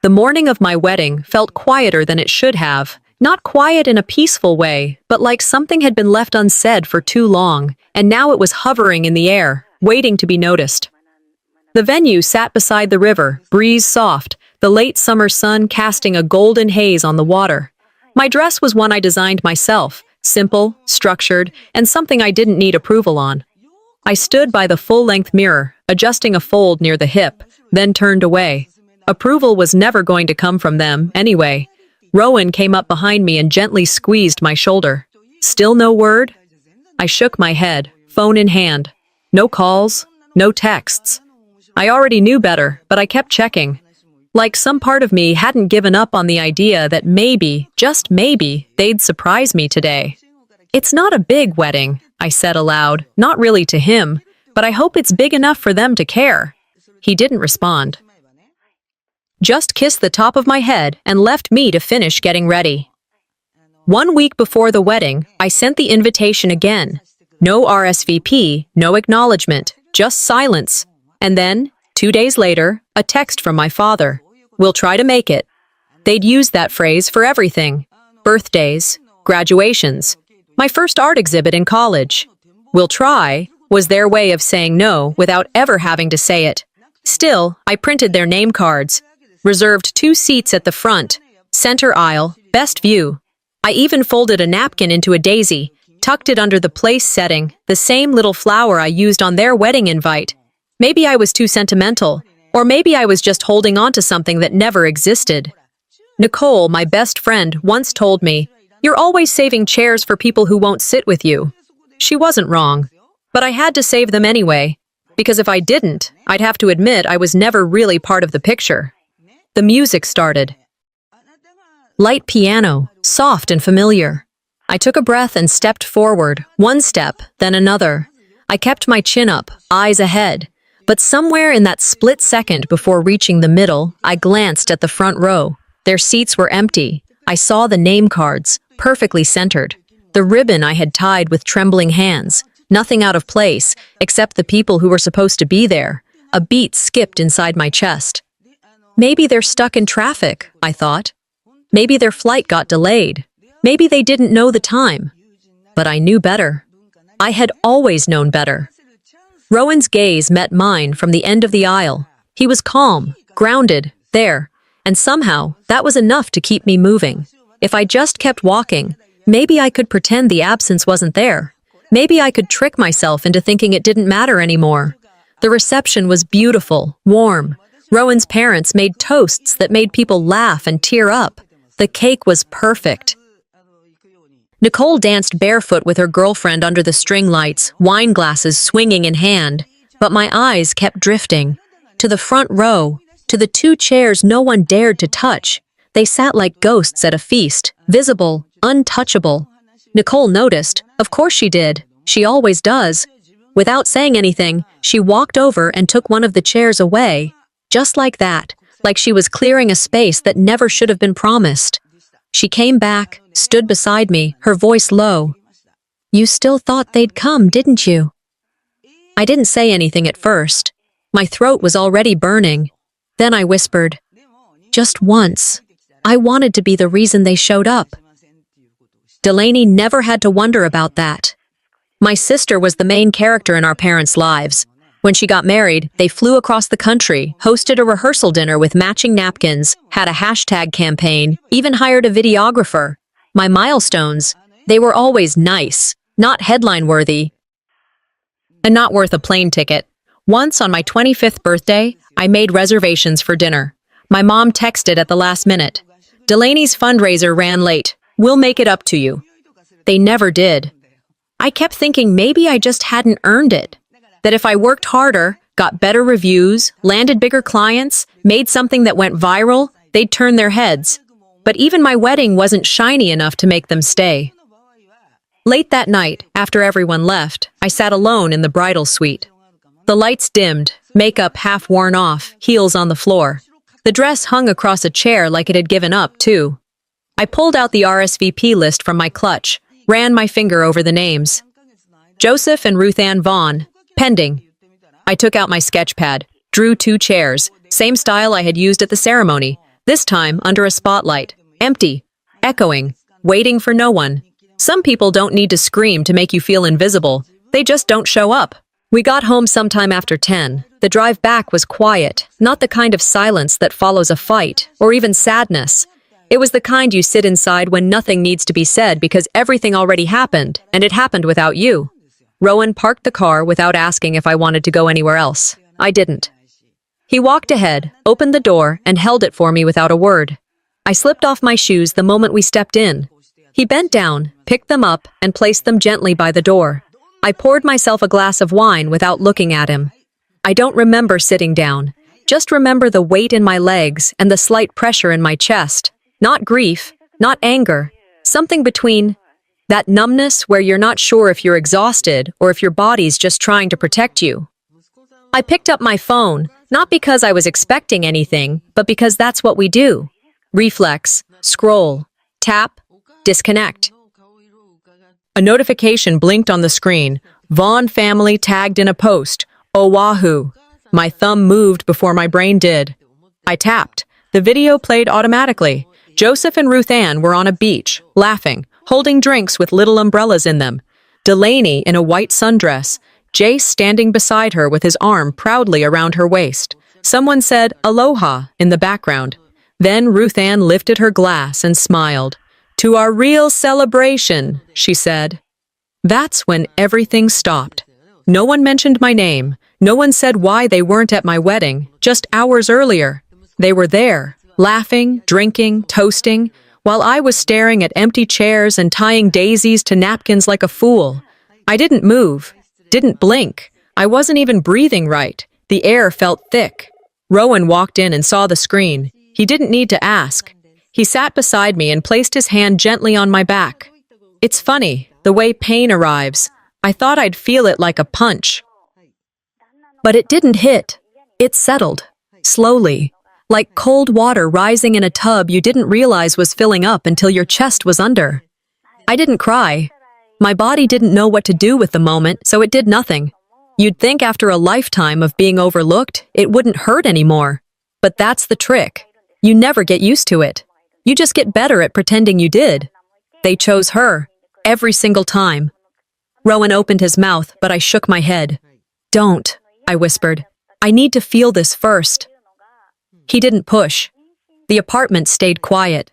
The morning of my wedding felt quieter than it should have. Not quiet in a peaceful way, but like something had been left unsaid for too long, and now it was hovering in the air, waiting to be noticed. The venue sat beside the river, breeze soft, the late summer sun casting a golden haze on the water. My dress was one I designed myself, simple, structured, and something I didn't need approval on. I stood by the full-length mirror, adjusting a fold near the hip, then turned away. Approval was never going to come from them, anyway. Rowan came up behind me and gently squeezed my shoulder. Still no word? I shook my head, phone in hand. No calls, no texts. I already knew better, but I kept checking. Like some part of me hadn't given up on the idea that maybe, just maybe, they'd surprise me today. It's not a big wedding, I said aloud, not really to him, but I hope it's big enough for them to care. He didn't respond. Just kissed the top of my head and left me to finish getting ready. 1 week before the wedding, I sent the invitation again. No RSVP, no acknowledgement, just silence. And then, 2 days later, a text from my father. We'll try to make it. They'd used that phrase for everything. Birthdays, graduations, my first art exhibit in college. We'll try was their way of saying no without ever having to say it. Still, I printed their name cards. Reserved 2 seats at the front, center aisle, best view. I even folded a napkin into a daisy, tucked it under the place setting, the same little flower I used on their wedding invite. Maybe I was too sentimental, or maybe I was just holding on to something that never existed. Nicole, my best friend, once told me, "You're always saving chairs for people who won't sit with you." She wasn't wrong, but I had to save them anyway, because if I didn't, I'd have to admit I was never really part of the picture. The music started. Light piano, soft and familiar. I took a breath and stepped forward, 1 step, then another. I kept my chin up, eyes ahead. But somewhere in that split second before reaching the middle, I glanced at the front row. Their seats were empty. I saw the name cards, perfectly centered. The ribbon I had tied with trembling hands. Nothing out of place, except the people who were supposed to be there. A beat skipped inside my chest. Maybe they're stuck in traffic, I thought. Maybe their flight got delayed. Maybe they didn't know the time. But I knew better. I had always known better. Rowan's gaze met mine from the end of the aisle. He was calm, grounded, there. And somehow, that was enough to keep me moving. If I just kept walking, maybe I could pretend the absence wasn't there. Maybe I could trick myself into thinking it didn't matter anymore. The reception was beautiful, warm. Rowan's parents made toasts that made people laugh and tear up. The cake was perfect. Nicole danced barefoot with her girlfriend under the string lights, wine glasses swinging in hand. But my eyes kept drifting. To the front row, to the 2 chairs no one dared to touch. They sat like ghosts at a feast, visible, untouchable. Nicole noticed. Of course she did. She always does. Without saying anything, she walked over and took one of the chairs away. Just like that, like she was clearing a space that never should have been promised. She came back, stood beside me, her voice low. "You still thought they'd come, didn't you?" I didn't say anything at first. My throat was already burning. Then I whispered, "Just once. I wanted to be the reason they showed up." Delaney never had to wonder about that. My sister was the main character in our parents' lives. When she got married, they flew across the country, hosted a rehearsal dinner with matching napkins, had a hashtag campaign, even hired a videographer. My milestones, they were always nice, not headline-worthy, and not worth a plane ticket. Once on my 25th birthday, I made reservations for dinner. My mom texted at the last minute. "Delaney's fundraiser ran late. We'll make it up to you." They never did. I kept thinking maybe I just hadn't earned it. That if I worked harder, got better reviews, landed bigger clients, made something that went viral, they'd turn their heads. But even my wedding wasn't shiny enough to make them stay. Late that night, after everyone left, I sat alone in the bridal suite. The lights dimmed, makeup half worn off, heels on the floor. The dress hung across a chair like it had given up, too. I pulled out the RSVP list from my clutch, ran my finger over the names. Joseph and Ruth Ann Vaughn, pending. I took out my sketch pad, drew 2 chairs, same style I had used at the ceremony, This time under a spotlight, empty, echoing, waiting for no one. Some people don't need to scream to make you feel invisible. They just don't show up. We got home sometime after 10. The drive back was quiet, not the kind of silence that follows a fight, or even sadness. It was the kind you sit inside when nothing needs to be said because everything already happened, and it happened without you. Rowan parked the car without asking if I wanted to go anywhere else. I didn't. He walked ahead, opened the door, and held it for me without a word. I slipped off my shoes the moment we stepped in. He bent down, picked them up, and placed them gently by the door. I poured myself a glass of wine without looking at him. I don't remember sitting down. Just remember the weight in my legs and the slight pressure in my chest. Not grief, not anger. Something between that numbness where you're not sure if you're exhausted or if your body's just trying to protect you. I picked up my phone, not because I was expecting anything, but because that's what we do. Reflex, scroll, tap, disconnect. A notification blinked on the screen. Vaughn family tagged in a post. Oahu. My thumb moved before my brain did. I tapped. The video played automatically. Joseph and Ruth Ann were on a beach, laughing, holding drinks with little umbrellas in them. Delaney in a white sundress. Jace standing beside her with his arm proudly around her waist. Someone said, "Aloha," in the background. Then Ruth Ann lifted her glass and smiled. "To our real celebration," she said. That's when everything stopped. No one mentioned my name. No one said why they weren't at my wedding, just hours earlier. They were there, laughing, drinking, toasting, while I was staring at empty chairs and tying daisies to napkins like a fool. I didn't move, didn't blink. I wasn't even breathing right. The air felt thick. Rowan walked in and saw the screen. He didn't need to ask. He sat beside me and placed his hand gently on my back. It's funny, the way pain arrives. I thought I'd feel it like a punch. But it didn't hit. It settled. Slowly. Like cold water rising in a tub you didn't realize was filling up until your chest was under. I didn't cry. My body didn't know what to do with the moment, so it did nothing. You'd think after a lifetime of being overlooked, it wouldn't hurt anymore. But that's the trick. You never get used to it. You just get better at pretending you did. They chose her. Every single time. Rowan opened his mouth, but I shook my head. "Don't," I whispered. "I need to feel this first." He didn't push. The apartment stayed quiet.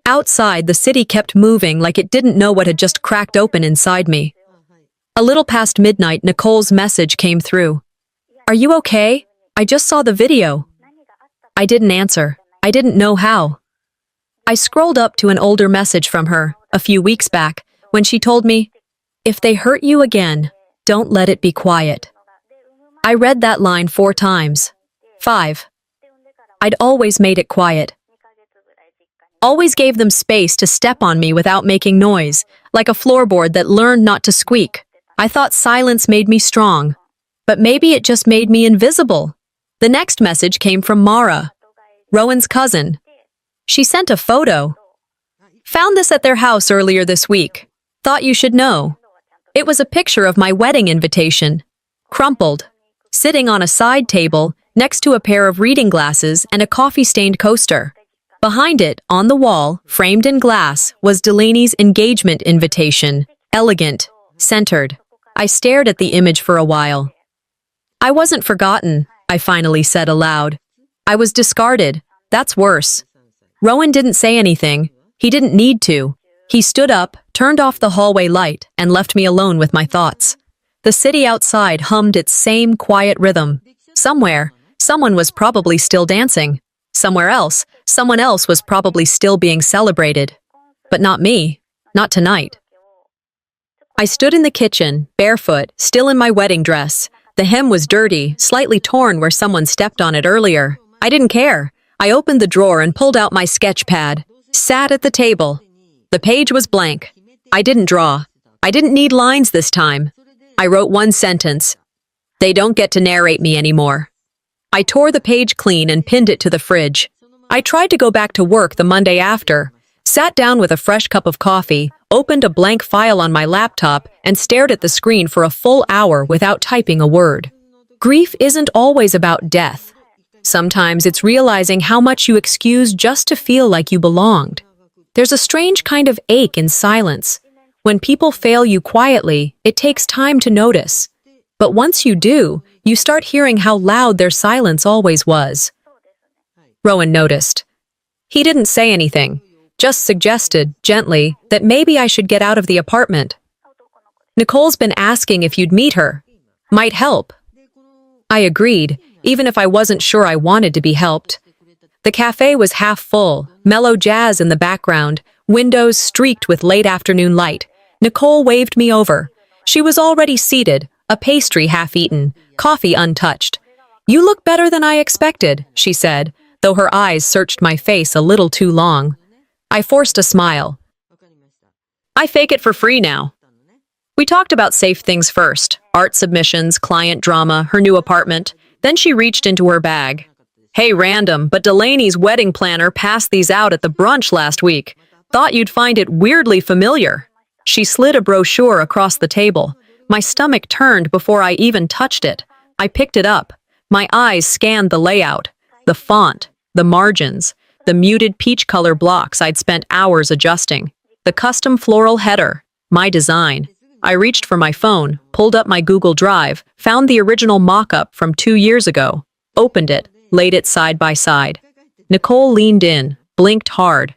Outside, the city kept moving like it didn't know what had just cracked open inside me. A little past midnight, Nicole's message came through. "Are you okay? I just saw the video." I didn't answer. I didn't know how. I scrolled up to an older message from her, a few weeks back, when she told me, "If they hurt you again, don't let it be quiet." I read that line 4 times. 5. I'd always made it quiet. Always gave them space to step on me without making noise, like a floorboard that learned not to squeak. I thought silence made me strong. But maybe it just made me invisible. The next message came from Mara, Rowan's cousin. She sent a photo. "Found this at their house earlier this week. Thought you should know." It was a picture of my wedding invitation. Crumpled. Sitting on a side table, next to a pair of reading glasses and a coffee-stained coaster. Behind it, on the wall, framed in glass, was Delaney's engagement invitation. Elegant. Centered. I stared at the image for a while. "I wasn't forgotten," I finally said aloud. "I was discarded. That's worse." Rowan didn't say anything. He didn't need to. He stood up, turned off the hallway light, and left me alone with my thoughts. The city outside hummed its same quiet rhythm. Somewhere, someone was probably still dancing. Somewhere else, someone else was probably still being celebrated. But not me. Not tonight. I stood in the kitchen, barefoot, still in my wedding dress. The hem was dirty, slightly torn where someone stepped on it earlier. I didn't care. I opened the drawer and pulled out my sketch pad. Sat at the table. The page was blank. I didn't draw. I didn't need lines this time. I wrote one sentence. "They don't get to narrate me anymore." I tore the page clean and pinned it to the fridge. I tried to go back to work the Monday after, sat down with a fresh cup of coffee, opened a blank file on my laptop, and stared at the screen for a full hour without typing a word. Grief isn't always about death. Sometimes it's realizing how much you excuse just to feel like you belonged. There's a strange kind of ache in silence. When people fail you quietly, it takes time to notice. But once you do, you start hearing how loud their silence always was. Rowan noticed. He didn't say anything, just suggested, gently, that maybe I should get out of the apartment. Nicole's been asking if you'd meet her. Might help. I agreed, even if I wasn't sure I wanted to be helped. The cafe was half full, mellow jazz in the background, windows streaked with late afternoon light. Nicole waved me over. She was already seated, a pastry half-eaten, coffee untouched. "You look better than I expected," she said, though her eyes searched my face a little too long. I forced a smile. "I fake it for free now." We talked about safe things first, art submissions, client drama, her new apartment. Then she reached into her bag. "Hey, random, but Delaney's wedding planner passed these out at the brunch last week. Thought you'd find it weirdly familiar." She slid a brochure across the table. My stomach turned before I even touched it. I picked it up. My eyes scanned the layout, the font, the margins, the muted peach color blocks I'd spent hours adjusting, the custom floral header, my design. I reached for my phone, pulled up my Google Drive, found the original mock-up from 2 years ago, opened it, laid it side by side. Nicole leaned in, blinked hard.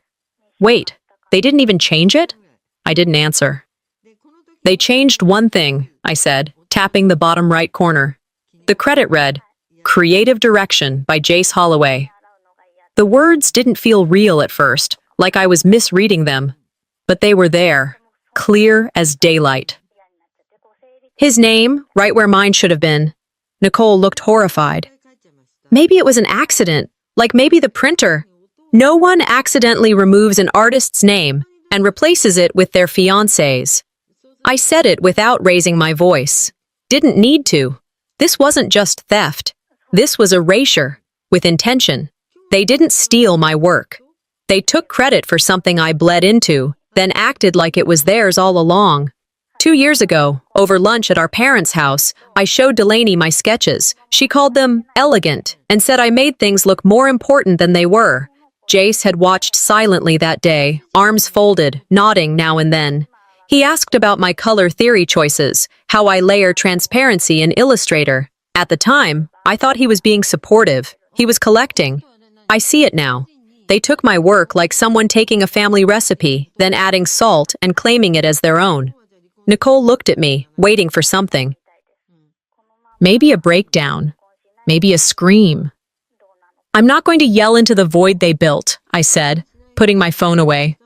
"Wait, they didn't even change it?" I didn't answer. "They changed one thing," I said, tapping the bottom right corner. The credit read, "Creative Direction by Jace Holloway." The words didn't feel real at first, like I was misreading them. But they were there, clear as daylight. His name, right where mine should have been. Nicole looked horrified. Maybe it was an accident, like maybe the printer. No one accidentally removes an artist's name and replaces it with their fiancé's. I said it without raising my voice. Didn't need to. This wasn't just theft. This was erasure, with intention. They didn't steal my work. They took credit for something I bled into, then acted like it was theirs all along. 2 years ago, over lunch at our parents' house, I showed Delaney my sketches. She called them elegant and said I made things look more important than they were. Jace had watched silently that day, arms folded, nodding now and then. He asked about my color theory choices, how I layer transparency in Illustrator. At the time, I thought he was being supportive. He was collecting. I see it now. They took my work like someone taking a family recipe, then adding salt and claiming it as their own. Nicole looked at me, waiting for something. Maybe a breakdown. Maybe a scream. "I'm not going to yell into the void they built," I said, putting my phone away.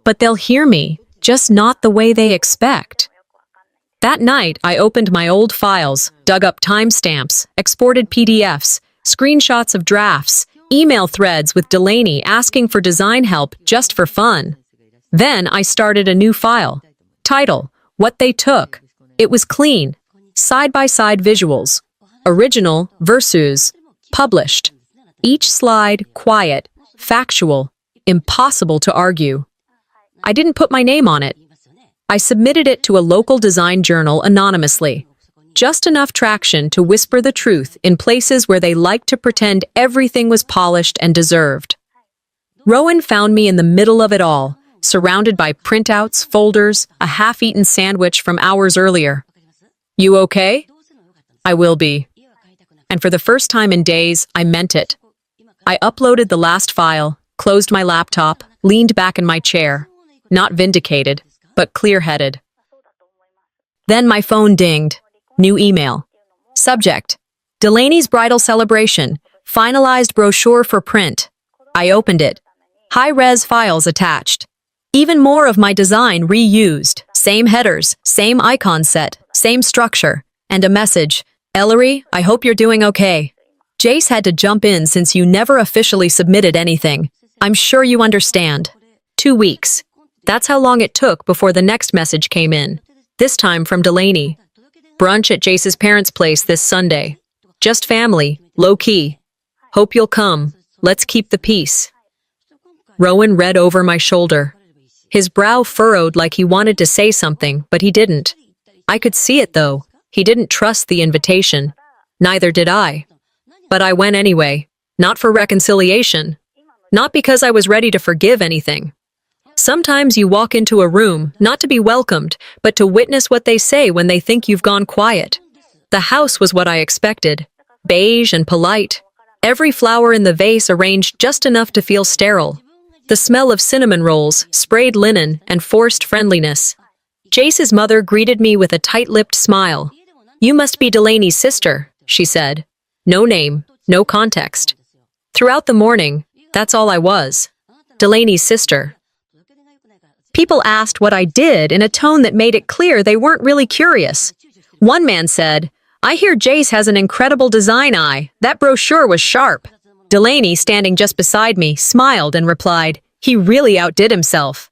"But they'll hear me, just not the way they expect." That night, I opened my old files, dug up timestamps, exported PDFs, screenshots of drafts, email threads with Delaney asking for design help just for fun. Then I started a new file. Title, What They Took. It was clean. Side-by-side visuals. Original versus published. Each slide quiet, factual, impossible to argue. I didn't put my name on it. I submitted it to a local design journal anonymously. Just enough traction to whisper the truth in places where they liked to pretend everything was polished and deserved. Rowan found me in the middle of it all, surrounded by printouts, folders, a half-eaten sandwich from hours earlier. "You okay?" "I will be." And for the first time in days, I meant it. I uploaded the last file, closed my laptop, leaned back in my chair. Not vindicated, but clear-headed. Then my phone dinged. New email. Subject, Delaney's bridal celebration. Finalized brochure for print. I opened it. High-res files attached. Even more of my design reused. Same headers, same icon set, same structure. And a message. "Ellery, I hope you're doing okay. Jace had to jump in since you never officially submitted anything. I'm sure you understand." 2 weeks. That's how long it took before the next message came in. This time from Delaney. "Brunch at Jace's parents' place this Sunday. Just family, low-key. Hope you'll come. Let's keep the peace." Rowan read over my shoulder. His brow furrowed like he wanted to say something, but he didn't. I could see it, though. He didn't trust the invitation. Neither did I. But I went anyway. not for reconciliation, not because I was ready to forgive anything. Sometimes you walk into a room, not to be welcomed, but to witness what they say when they think you've gone quiet. The house was what I expected, beige and polite. Every flower in the vase arranged just enough to feel sterile. The smell of cinnamon rolls, sprayed linen, and forced friendliness. Jace's mother greeted me with a tight-lipped smile. "You must be Delaney's sister," she said. No name, no context. Throughout the morning, that's all I was. Delaney's sister. People asked what I did in a tone that made it clear they weren't really curious. One man said, "I hear Jace has an incredible design eye. That brochure was sharp." Delaney, standing just beside me, smiled and replied, "He really outdid himself."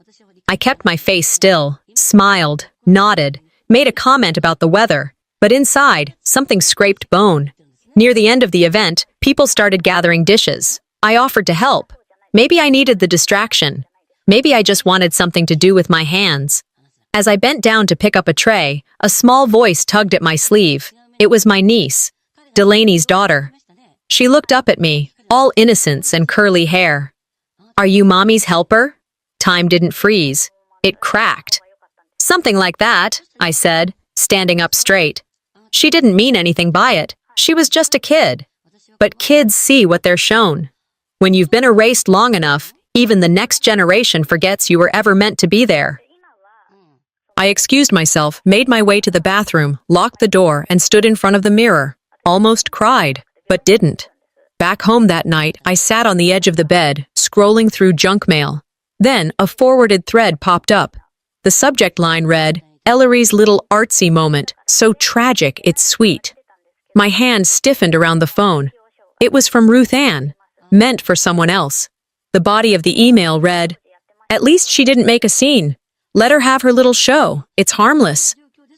I kept my face still, smiled, nodded, made a comment about the weather, but inside, something scraped bone. Near the end of the event, people started gathering dishes. I offered to help. Maybe I needed the distraction. Maybe I just wanted something to do with my hands. As I bent down to pick up a tray, a small voice tugged at my sleeve. It was my niece, Delaney's daughter. She looked up at me, all innocence and curly hair. "Are you Mommy's helper?" Time didn't freeze. It cracked. "Something like that," I said, standing up straight. She didn't mean anything by it. She was just a kid. But kids see what they're shown. When you've been erased long enough, even the next generation forgets you were ever meant to be there. I excused myself, made my way to the bathroom, locked the door, and stood in front of the mirror. Almost cried, but didn't. Back home that night, I sat on the edge of the bed, scrolling through junk mail. Then, a forwarded thread popped up. The subject line read, "Ellery's little artsy moment, so tragic it's sweet." My hand stiffened around the phone. It was from Ruth Ann, meant for someone else. The body of the email read, "At least she didn't make a scene. Let her have her little show. It's harmless."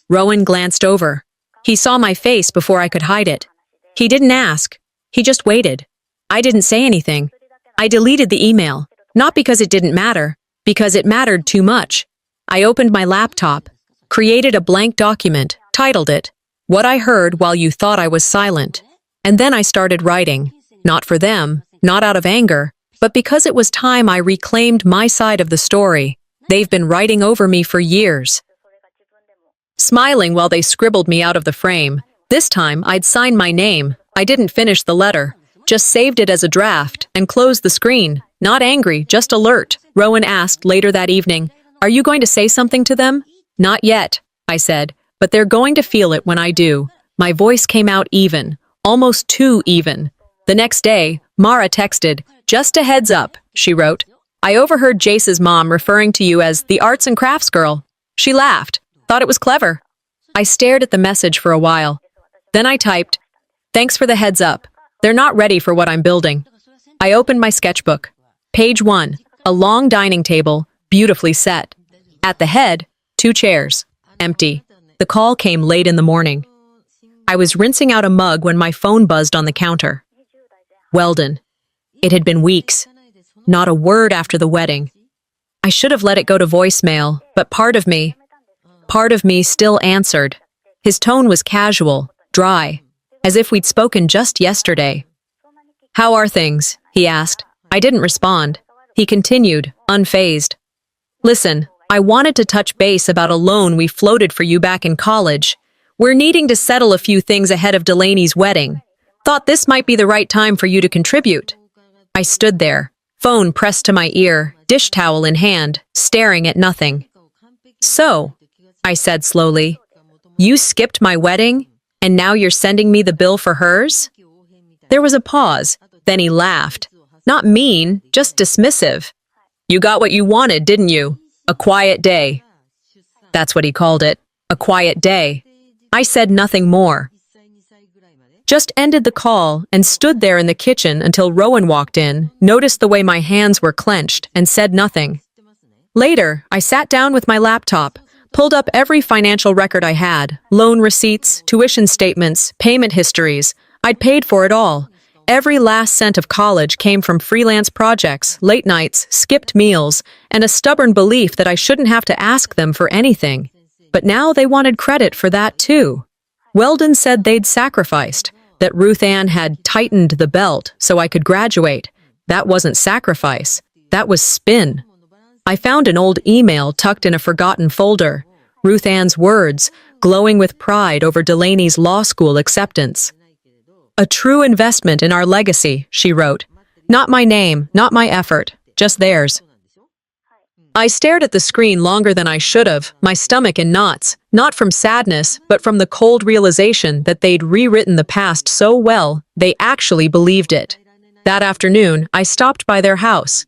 Rowan glanced over. He saw my face before I could hide it. He didn't ask. He just waited. I didn't say anything. I deleted the email, not because it didn't matter, because it mattered too much. I opened my laptop, created a blank document, titled it, "What I Heard While You Thought I Was Silent." And then I started writing, not for them, not out of anger, but because it was time I reclaimed my side of the story. They've been writing over me for years. Smiling while they scribbled me out of the frame. This time, I'd signed my name. I didn't finish the letter, just saved it as a draft, and closed the screen. Not angry, just alert. Rowan asked later that evening, "Are you going to say something to them?" "Not yet," I said, "but they're going to feel it when I do." My voice came out even, almost too even. The next day, Mara texted, "Just a heads up," she wrote. "I overheard Jace's mom referring to you as the arts and crafts girl." She laughed, thought it was clever. I stared at the message for a while. Then I typed, "Thanks for the heads up. They're not ready for what I'm building." I opened my sketchbook. Page 1, a long dining table, beautifully set. At the head, 2 chairs, empty. The call came late in the morning. I was rinsing out a mug when my phone buzzed on the counter. Weldon. It had been weeks. Not a word after the wedding. I should have let it go to voicemail, but part of me still answered. His tone was casual, dry, as if we'd spoken just yesterday. "How are things?" he asked. I didn't respond. He continued, unfazed. "Listen, I wanted to touch base about a loan we floated for you back in college. We're needing to settle a few things ahead of Delaney's wedding. Thought this might be the right time for you to contribute." I stood there, phone pressed to my ear, dish towel in hand, staring at nothing. "So," I said slowly, "you skipped my wedding, and now you're sending me the bill for hers?" There was a pause, then he laughed. Not mean, just dismissive. "You got what you wanted, didn't you? A quiet day." That's what he called it, a quiet day. I said nothing more. Just ended the call and stood there in the kitchen until Rowan walked in, noticed the way my hands were clenched, and said nothing. Later, I sat down with my laptop, pulled up every financial record I had, loan receipts, tuition statements, payment histories. I'd paid for it all. Every last cent of college came from freelance projects, late nights, skipped meals, and a stubborn belief that I shouldn't have to ask them for anything. But now they wanted credit for that too. Weldon said they'd sacrificed, that Ruth Ann had tightened the belt so I could graduate. That wasn't sacrifice. That was spin. I found an old email tucked in a forgotten folder. Ruth Ann's words, glowing with pride over Delaney's law school acceptance. "A true investment in our legacy," she wrote. "Not my name, not my effort, just theirs." I stared at the screen longer than I should have, my stomach in knots, not from sadness, but from the cold realization that they'd rewritten the past so well, they actually believed it. That afternoon, I stopped by their house.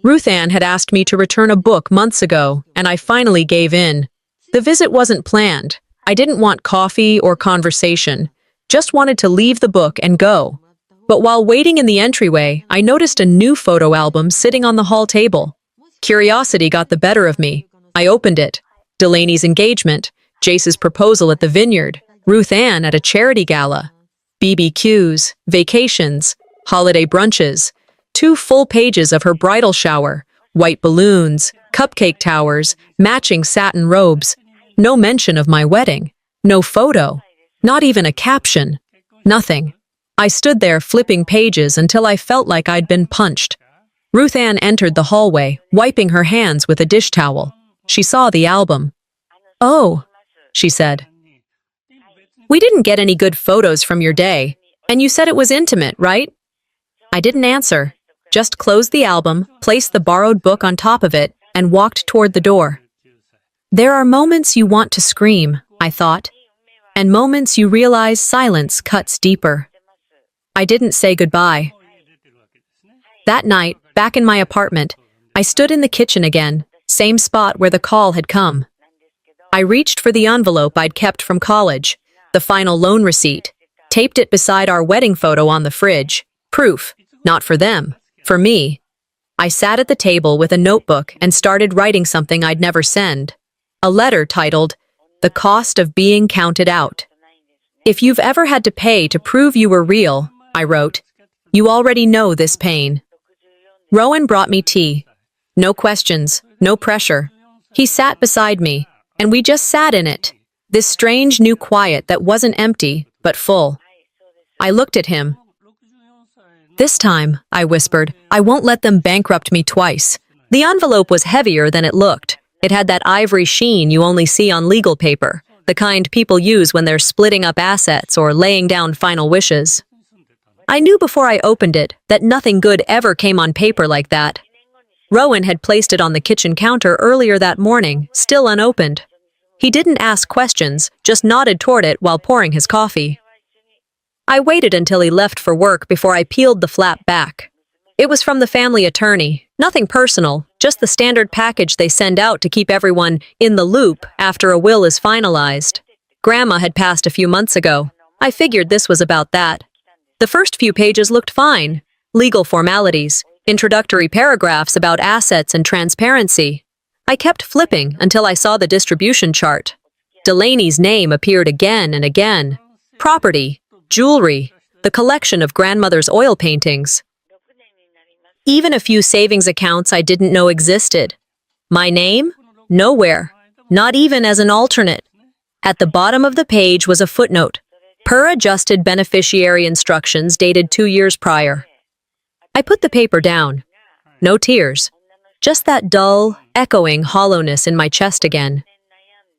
Ruth Ann had asked me to return a book months ago, and I finally gave in. The visit wasn't planned. I didn't want coffee or conversation, just wanted to leave the book and go. But while waiting in the entryway, I noticed a new photo album sitting on the hall table. Curiosity got the better of me. I opened it. Delaney's engagement, Jace's proposal at the vineyard, Ruth Ann at a charity gala, BBQs, vacations, holiday brunches, 2 full pages of her bridal shower, white balloons, cupcake towers, matching satin robes. No mention of my wedding. No photo. Not even a caption. Nothing. I stood there flipping pages until I felt like I'd been punched. Ruth Ann entered the hallway, wiping her hands with a dish towel. She saw the album. "Oh," she said. "We didn't get any good photos from your day, and you said it was intimate, right?" I didn't answer, just closed the album, placed the borrowed book on top of it, and walked toward the door. There are moments you want to scream, I thought, and moments you realize silence cuts deeper. I didn't say goodbye. That night, back in my apartment, I stood in the kitchen again, same spot where the call had come. I reached for the envelope I'd kept from college, the final loan receipt, taped it beside our wedding photo on the fridge. Proof, not for them, for me. I sat at the table with a notebook and started writing something I'd never send. A letter titled, "The Cost of Being Counted Out." "If you've ever had to pay to prove you were real," I wrote, "you already know this pain." Rowan brought me tea. No questions, no pressure. He sat beside me, and we just sat in it, this strange new quiet that wasn't empty, but full. I looked at him. "This time," I whispered, "I won't let them bankrupt me twice." The envelope was heavier than it looked. It had that ivory sheen you only see on legal paper, the kind people use when they're splitting up assets or laying down final wishes. I knew before I opened it that nothing good ever came on paper like that. Rowan had placed it on the kitchen counter earlier that morning, still unopened. He didn't ask questions, just nodded toward it while pouring his coffee. I waited until he left for work before I peeled the flap back. It was from the family attorney, nothing personal, just the standard package they send out to keep everyone in the loop after a will is finalized. Grandma had passed a few months ago. I figured this was about that. The first few pages looked fine. Legal formalities, introductory paragraphs about assets and transparency. I kept flipping until I saw the distribution chart. Delaney's name appeared again and again. Property, jewelry, the collection of grandmother's oil paintings. Even a few savings accounts I didn't know existed. My name? Nowhere. Not even as an alternate. At the bottom of the page was a footnote. Per adjusted beneficiary instructions dated 2 years prior. I put the paper down. No tears. Just that dull, echoing hollowness in my chest again.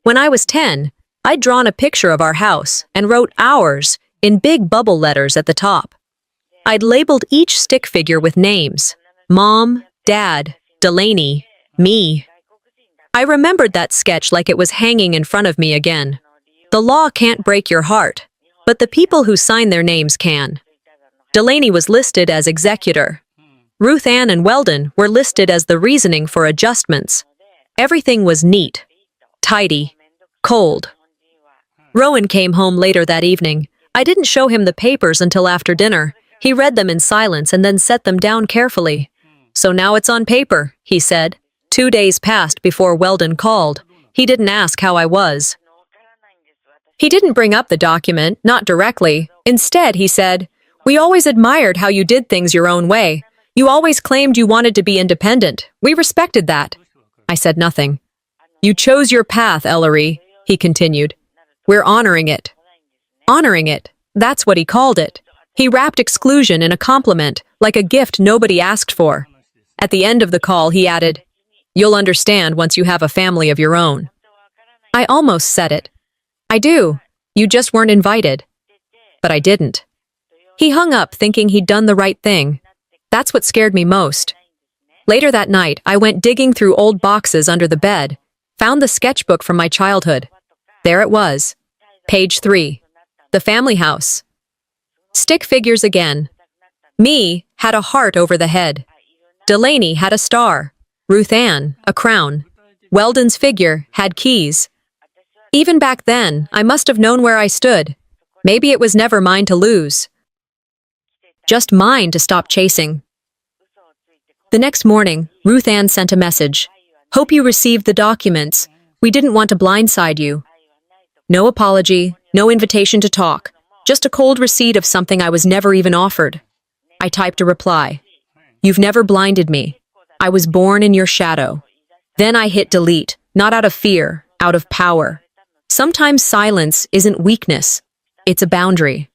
When I was 10, I'd drawn a picture of our house and wrote "ours" in big bubble letters at the top. I'd labeled each stick figure with names. Mom, Dad, Delaney, me. I remembered that sketch like it was hanging in front of me again. The law can't break your heart, but the people who sign their names can. Delaney was listed as executor. Ruth Ann and Weldon were listed as the reasoning for adjustments. Everything was neat, tidy, cold. Rowan came home later that evening. I didn't show him the papers until after dinner. He read them in silence and then set them down carefully. "So now it's on paper," he said. 2 days passed before Weldon called. He didn't ask how I was. He didn't bring up the document, not directly. Instead, he said, "We always admired how you did things your own way. You always claimed you wanted to be independent. We respected that." I said nothing. "You chose your path, Ellery," he continued. "We're honoring it." Honoring it. That's what he called it. He wrapped exclusion in a compliment, like a gift nobody asked for. At the end of the call, he added, "You'll understand once you have a family of your own." I almost said it. "I do. You just weren't invited." But I didn't. He hung up thinking he'd done the right thing. That's what scared me most. Later that night, I went digging through old boxes under the bed, found the sketchbook from my childhood. There it was. Page 3. The family house. Stick figures again. Me had a heart over the head. Delaney had a star. Ruth Ann, a crown. Weldon's figure had keys. Even back then, I must have known where I stood. Maybe it was never mine to lose. Just mine to stop chasing. The next morning, Ruth Ann sent a message. "Hope you received the documents. We didn't want to blindside you." No apology, no invitation to talk. Just a cold receipt of something I was never even offered. I typed a reply. "You've never blinded me. I was born in your shadow." Then I hit delete, not out of fear, out of power. Sometimes silence isn't weakness. It's a boundary.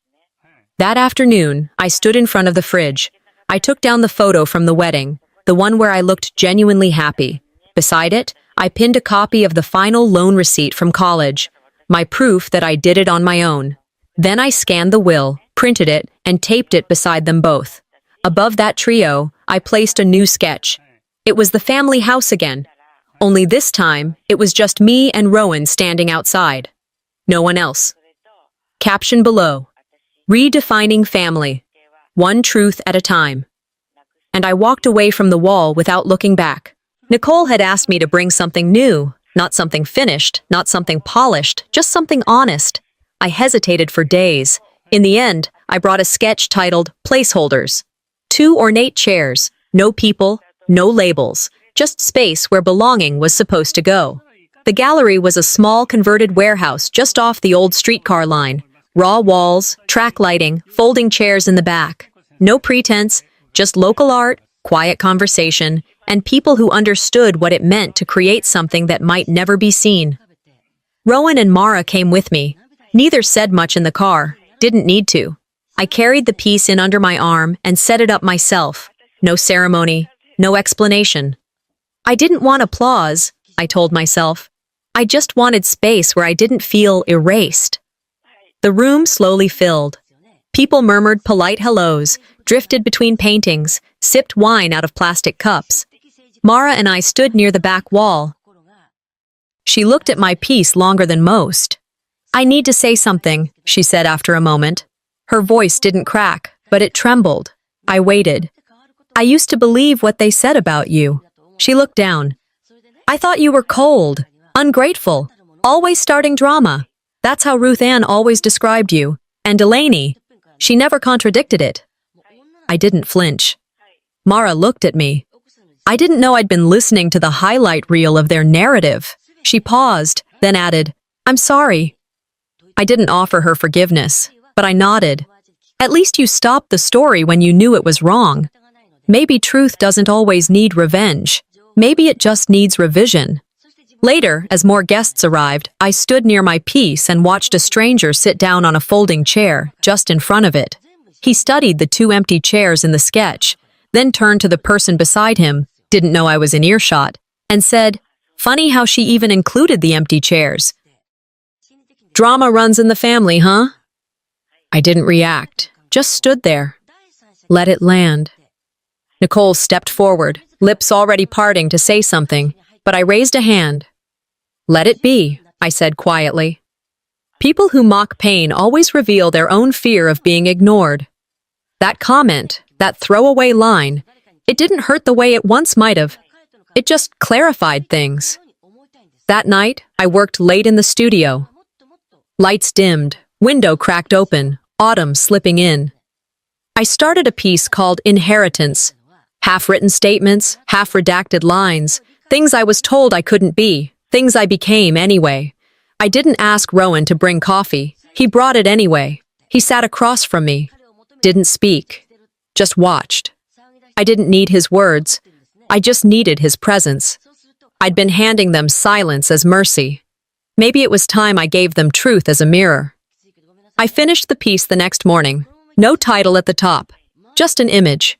That afternoon, I stood in front of the fridge. I took down the photo from the wedding, the one where I looked genuinely happy. Beside it, I pinned a copy of the final loan receipt from college, my proof that I did it on my own. Then I scanned the will, printed it, and taped it beside them both. Above that trio, I placed a new sketch. It was the family house again. Only this time, it was just me and Rowan standing outside. No one else. Caption below. Redefining family. One truth at a time. And I walked away from the wall without looking back. Nicole had asked me to bring something new, not something finished, not something polished, just something honest. I hesitated for days. In the end, I brought a sketch titled Placeholders. 2 ornate chairs, no people, no labels, just space where belonging was supposed to go. The gallery was a small converted warehouse just off the old streetcar line. Raw walls, track lighting, folding chairs in the back. No pretense, just local art, quiet conversation, and people who understood what it meant to create something that might never be seen. Rowan and Mara came with me. Neither said much in the car, didn't need to. I carried the piece in under my arm and set it up myself. No ceremony, no explanation. I didn't want applause, I told myself. I just wanted space where I didn't feel erased. The room slowly filled. People murmured polite hellos, drifted between paintings, sipped wine out of plastic cups. Mara and I stood near the back wall. She looked at my piece longer than most. "I need to say something," she said after a moment. Her voice didn't crack, but it trembled. I waited. "I used to believe what they said about you." She looked down. "I thought you were cold, ungrateful, always starting drama. That's how Ruth Ann always described you. And Delaney, she never contradicted it." I didn't flinch. Mara looked at me. I didn't know I'd been listening to the highlight reel of their narrative. She paused, then added, "I'm sorry." I didn't offer her forgiveness, but I nodded. At least you stopped the story when you knew it was wrong. Maybe truth doesn't always need revenge. Maybe it just needs revision. Later, as more guests arrived, I stood near my piece and watched a stranger sit down on a folding chair just in front of it. He studied the 2 empty chairs in the sketch, then turned to the person beside him, didn't know I was in earshot, and said, "Funny how she even included the empty chairs. Drama runs in the family, huh?" I didn't react, just stood there. Let it land. Nicole stepped forward, lips already parting to say something, but I raised a hand. "Let it be," I said quietly. People who mock pain always reveal their own fear of being ignored. That comment, that throwaway line, it didn't hurt the way it once might have. It just clarified things. That night, I worked late in the studio. Lights dimmed, window cracked open, autumn slipping in. I started a piece called Inheritance. Half-written statements, half-redacted lines, things I was told I couldn't be, things I became anyway. I didn't ask Rowan to bring coffee. He brought it anyway. He sat across from me. Didn't speak. Just watched. I didn't need his words. I just needed his presence. I'd been handing them silence as mercy. Maybe it was time I gave them truth as a mirror. I finished the piece the next morning. No title at the top, just an image.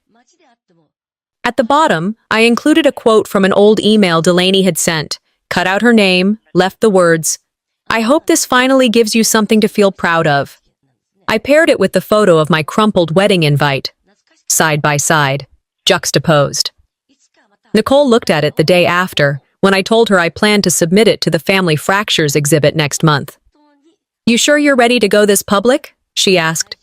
At the bottom, I included a quote from an old email Delaney had sent, cut out her name, left the words, "I hope this finally gives you something to feel proud of." I paired it with the photo of my crumpled wedding invite, side by side, juxtaposed. Nicole looked at it the day after, when I told her I planned to submit it to the Family Fractures exhibit next month. "You sure you're ready to go this public?" she asked.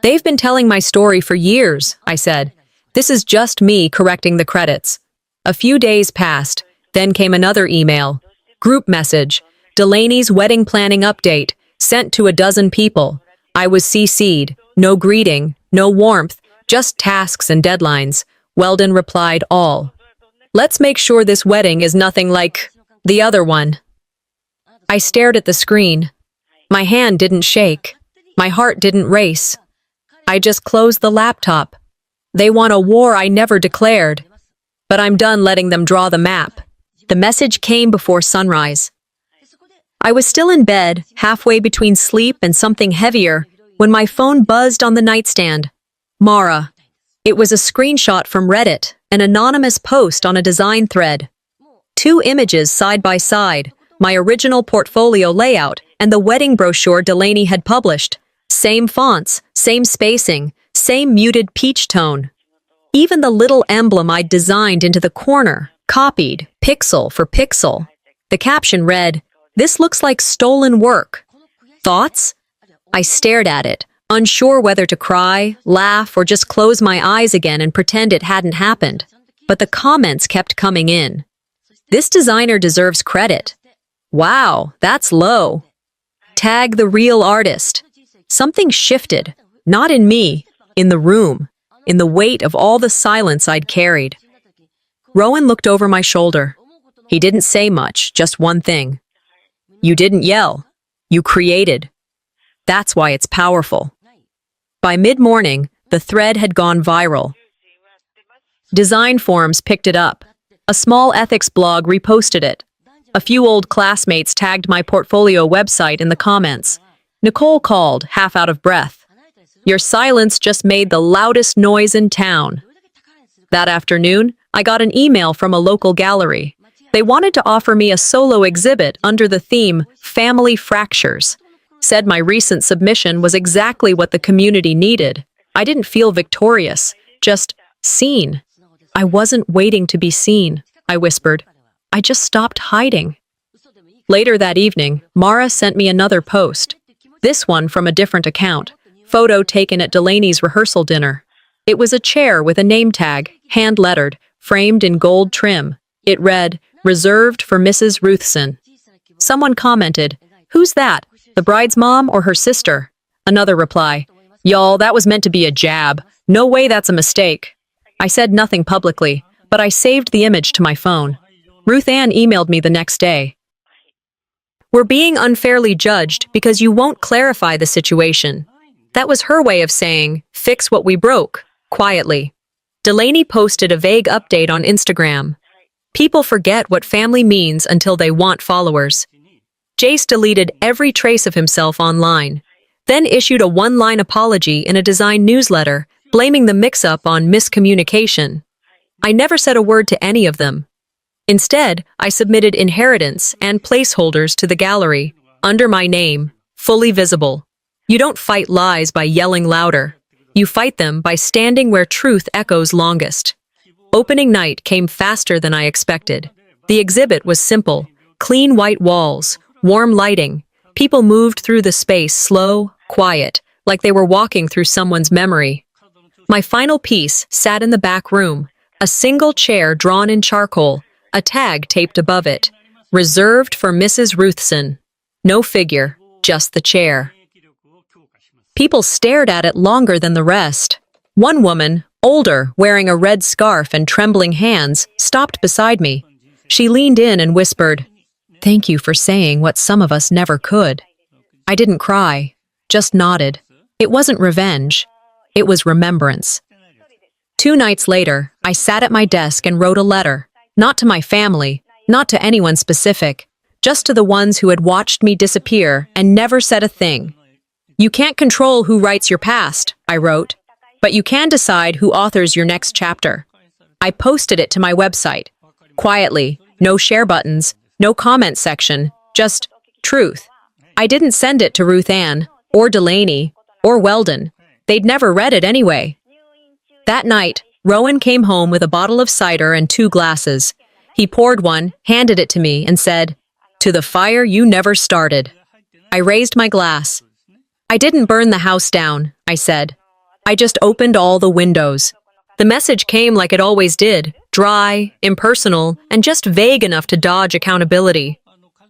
"They've been telling my story for years," I said. "This is just me correcting the credits." A few days passed, then came another email. Group message, Delaney's wedding planning update, sent to a dozen people. I was CC'd, no greeting, no warmth, just tasks and deadlines. Weldon replied all. "Let's make sure this wedding is nothing like the other one." I stared at the screen. My hand didn't shake. My heart didn't race. I just closed the laptop. They want a war I never declared. But I'm done letting them draw the map. The message came before sunrise. I was still in bed, halfway between sleep and something heavier, when my phone buzzed on the nightstand. Mara. It was a screenshot from Reddit, an anonymous post on a design thread. 2 images side by side, my original portfolio layout and the wedding brochure Delaney had published. Same fonts, same spacing, same muted peach tone. Even the little emblem I'd designed into the corner, copied, pixel for pixel. The caption read, "This looks like stolen work. Thoughts?" I stared at it, unsure whether to cry, laugh, or just close my eyes again and pretend it hadn't happened. But the comments kept coming in. "This designer deserves credit." "Wow, that's low." "Tag the real artist." Something shifted, not in me, in the room, in the weight of all the silence I'd carried. Rowan looked over my shoulder. He didn't say much, just one thing. "You didn't yell. You created. That's why it's powerful." By mid-morning, the thread had gone viral. Design Forums picked it up. A small ethics blog reposted it. A few old classmates tagged my portfolio website in the comments. Nicole called, half out of breath. "Your silence just made the loudest noise in town." That afternoon, I got an email from a local gallery. They wanted to offer me a solo exhibit under the theme Family Fractures. Said my recent submission was exactly what the community needed. I didn't feel victorious, just seen. "I wasn't waiting to be seen," I whispered. "I just stopped hiding." Later that evening, Mara sent me another post. This one from a different account. Photo taken at Delaney's rehearsal dinner. It was a chair with a name tag, hand-lettered, framed in gold trim. It read, "Reserved for Mrs. Ruthson." Someone commented, "Who's that? The bride's mom or her sister?" Another reply, "Y'all, that was meant to be a jab. No way that's a mistake." I said nothing publicly, but I saved the image to my phone. Ruth Ann emailed me the next day. "We're being unfairly judged because you won't clarify the situation." That was her way of saying, "Fix what we broke," quietly. Delaney posted a vague update on Instagram. People forget what family means until they want followers. Jace deleted every trace of himself online, then issued a one-line apology in a design newsletter, blaming the mix-up on miscommunication. I never said a word to any of them. Instead, I submitted inheritance and placeholders to the gallery, under my name, fully visible. You don't fight lies by yelling louder. You fight them by standing where truth echoes longest. Opening night came faster than I expected. The exhibit was simple, clean white walls, warm lighting. People moved through the space slow, quiet, like they were walking through someone's memory. My final piece sat in the back room, a single chair drawn in charcoal, a tag taped above it, "Reserved for Mrs. Ruthson." No figure, just the chair. People stared at it longer than the rest. One woman, older, wearing a red scarf and trembling hands, stopped beside me. She leaned in and whispered, "Thank you for saying what some of us never could." I didn't cry, just nodded. It wasn't revenge. It was remembrance. 2 nights later, I sat at my desk and wrote a letter, not to my family, not to anyone specific, just to the ones who had watched me disappear and never said a thing. You can't control who writes your past, I wrote, but you can decide who authors your next chapter. I posted it to my website. Quietly, no share buttons, no comment section, just truth. I didn't send it to Ruth Ann, or Delaney, or Weldon. They'd never read it anyway. That night, Rowan came home with a bottle of cider and 2 glasses. He poured one, handed it to me, and said, "To the fire you never started." I raised my glass. "I didn't burn the house down," I said. "I just opened all the windows." The message came like it always did, dry, impersonal, and just vague enough to dodge accountability.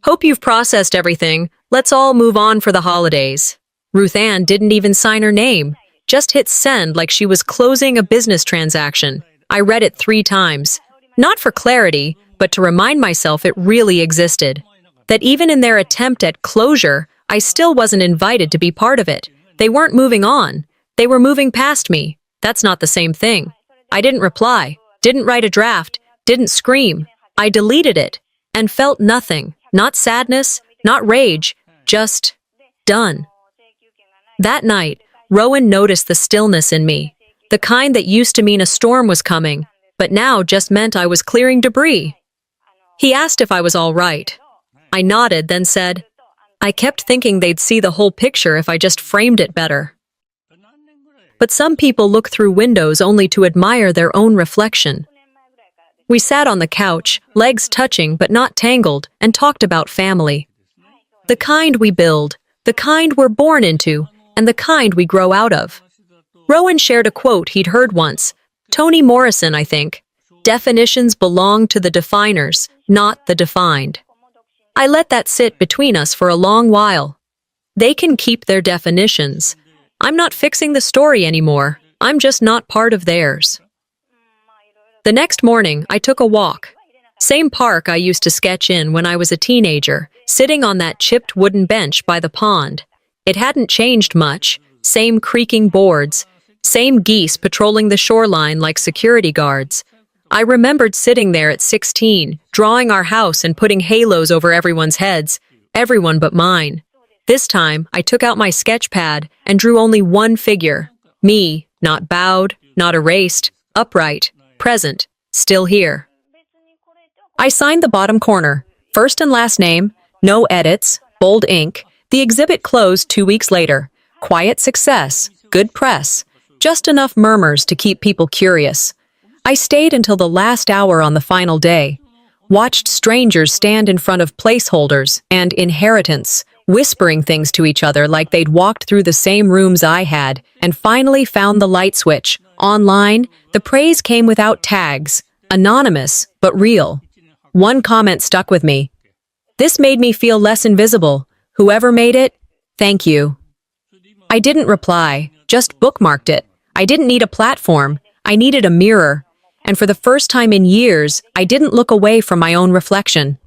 "Hope you've processed everything. Let's all move on for the holidays." Ruth Ann didn't even sign her name, just hit send like she was closing a business transaction. I read it 3 times. Not for clarity, but to remind myself it really existed. That even in their attempt at closure, I still wasn't invited to be part of it. They weren't moving on. They were moving past me. That's not the same thing. I didn't reply, didn't write a draft, didn't scream. I deleted it and felt nothing. Not sadness, not rage, just done. That night, Rowan noticed the stillness in me, the kind that used to mean a storm was coming, but now just meant I was clearing debris. He asked if I was all right. I nodded, then said, "I kept thinking they'd see the whole picture if I just framed it better." But some people look through windows only to admire their own reflection. We sat on the couch, legs touching but not tangled, and talked about family. The kind we build, the kind we're born into, and the kind we grow out of. Rowan shared a quote he'd heard once. Toni Morrison, I think. "Definitions belong to the definers, not the defined." I let that sit between us for a long while. They can keep their definitions. I'm not fixing the story anymore. I'm just not part of theirs. The next morning, I took a walk. Same park I used to sketch in when I was a teenager, sitting on that chipped wooden bench by the pond. It hadn't changed much. Same creaking boards, same geese patrolling the shoreline like security guards. I remembered sitting there at 16, drawing our house and putting halos over everyone's heads, everyone but mine. This time, I took out my sketch pad and drew only one figure. Me, not bowed, not erased, upright, present, still here. I signed the bottom corner, first and last name, no edits, bold ink. The exhibit closed 2 weeks later. Quiet success, good press, just enough murmurs to keep people curious. I stayed until the last hour on the final day. Watched strangers stand in front of placeholders and inheritance, whispering things to each other like they'd walked through the same rooms I had, and finally found the light switch. Online, the praise came without tags, anonymous, but real. One comment stuck with me. "This made me feel less invisible. Whoever made it, thank you." I didn't reply, just bookmarked it. I didn't need a platform. I needed a mirror. And for the first time in years, I didn't look away from my own reflection.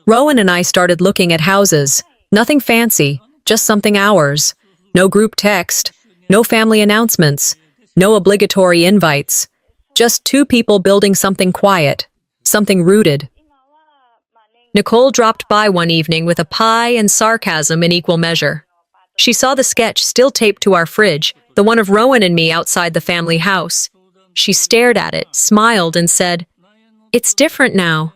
Rowan and I started looking at houses. Nothing fancy, just something ours. No group text, no family announcements, no obligatory invites. Just 2 people building something quiet, something rooted. Nicole dropped by one evening with a pie and sarcasm in equal measure. She saw the sketch still taped to our fridge, the one of Rowan and me outside the family house. She stared at it, smiled, and said, "It's different now.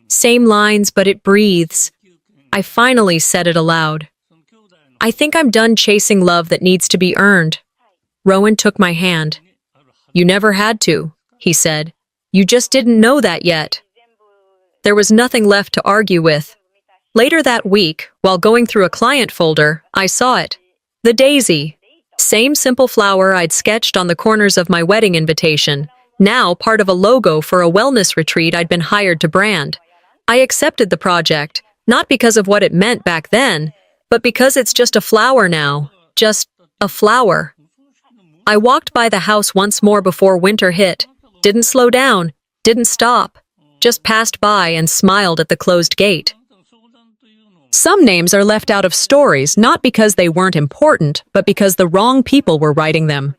Same lines, but it breathes." I finally said it aloud. "I think I'm done chasing love that needs to be earned." Rowan took my hand. "You never had to," he said. "You just didn't know that yet." There was nothing left to argue with. Later that week, while going through a client folder, I saw it. The daisy. Same simple flower I'd sketched on the corners of my wedding invitation, now part of a logo for a wellness retreat I'd been hired to brand. I accepted the project, not because of what it meant back then, but because it's just a flower now. Just a flower. I walked by the house once more before winter hit. Didn't slow down, didn't stop. Just passed by and smiled at the closed gate. Some names are left out of stories not because they weren't important, but because the wrong people were writing them.